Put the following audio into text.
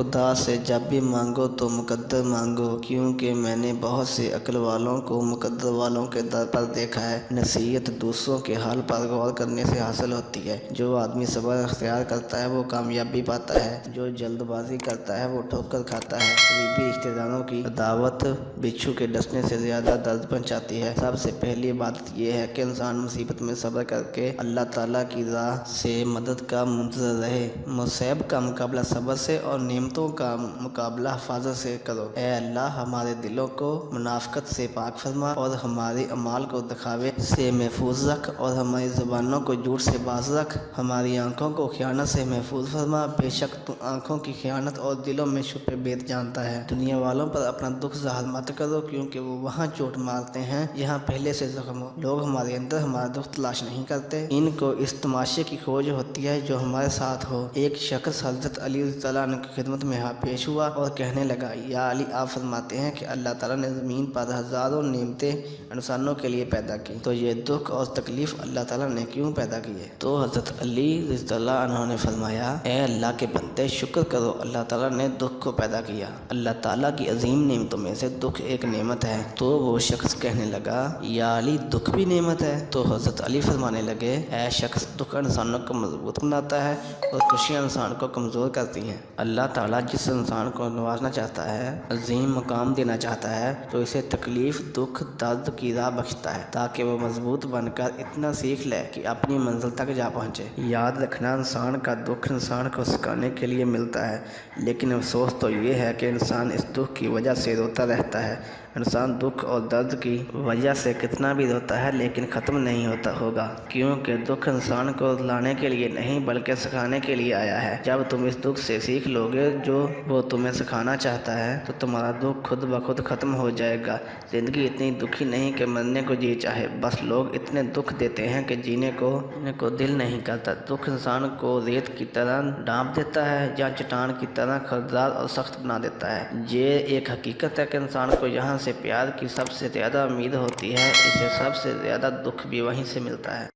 खुदा से जब भी मांगो तो मुकद्दर मांगो, क्योंकि मैंने बहुत से अक्ल वालों को मुकद्दर वालों के दर पर देखा है। नसीहत दूसरों के हाल पर गौर करने से हासिल होती है। जो आदमी सब्र अख्तियार करता है वो कामयाबी पाता है, जो जल्दबाजी करता है वो ठोकर खाता है। करीबी रिश्तेदारों की दावत बिच्छू के डसने से ज़्यादा दर्द पहुंचाती है। सबसे पहली बात यह है कि इंसान मुसीबत में सब्र करके अल्लाह ताला की राह से मदद का मुंतज़िर रहे। मुसीबत का मुकाबला सब्र से और नेमतों का मुकाबला हिफाजत से करो। ए अल्लाह, हमारे दिलों को मुनाफिकत से पाक फरमा और हमारे अमाल को दिखावे से महफूज रख और हमारी ज़ुबानों को झूठ से बाज रख। हमारी आंखों को खयानत से महफूज फरमा, बेशक तू आंखों की खयानत और दिलों में छुपे भेद जानता है। दुनिया वालों पर अपना दुख ज़ाहिर मत करो, क्योंकि वो वहाँ चोट मारते हैं जहाँ पहले से जख्म हो। लोग हमारे अंदर हमारा दुख तलाश नहीं करते, इनको इस तमाशे की खोज होती है जो हमारे साथ हो। एक शख्स हज़रत अली रज़ियल्लाहु अन्हु की खिदमत में पेश हुआ और कहने लगा, या अली, आप फरमाते हैं कि अल्लाह ताला ने ज़मीन पर हज़ारों नेमतें इंसानों के लिए पैदा की, तो ये दुख और तकलीफ़ अल्लाह ताला ने क्यों पैदा की है? तो हज़रत अली रज़ियल्लाहु अन्हु ने फरमाया, ए अल्लाह के बंदे, शुक्र करो, अल्लाह ताला ने दुख को पैदा किया। अल्लाह ताला की अजीम नेमतों में से दुख एक नेमत है। तो वो शख्स कहने लगा, या अली, दुख भी नेमत है? तो हज़रत अली फरमाने लगे, ऐ शख्स, दुख इंसानों को मजबूत बनाता है और खुशियाँ इंसान को कमज़ोर करती हैं। अल्लाह ताला जिस इंसान को नवाजना चाहता है, अजीम मकाम देना चाहता है, तो इसे तकलीफ़, दुख, दर्द की राह बख्शता है, ताकि वो मजबूत बनकर इतना सीख ले कि अपनी मंजिल तक जा पहुँचे। याद रखना, इंसान का दुख इंसान को सिखाने के लिए मिलता है, लेकिन अफसोस तो ये है कि इंसान इस दुख की वजह से रोता रहता है। इंसान दुख और दर्द की वजह से कितना भी रोता है, लेकिन ख़त्म नहीं होगा, क्योंकि दुख इंसान को लाने के लिए नहीं बल्कि सिखाने के लिए आया है। जब तुम इस दुख से सीख लोगे जो वो तुम्हें सिखाना चाहता है, तो तुम्हारा दुख खुद ब खुद ख़त्म हो जाएगा। ज़िंदगी इतनी दुखी नहीं कि मरने को जी चाहे, बस लोग इतने दुख देते हैं कि जीने को दिल नहीं करता। दुख इंसान को रेत की तरह ढाँप देता है या चट्टान की तरह खरदार और सख्त बना देता है। ये एक हकीकत है कि इंसान को यहाँ से प्यार की सबसे ज़्यादा उम्मीद होती है, इसे सबसे ज़्यादा दुख भी वहीं से मिलता है।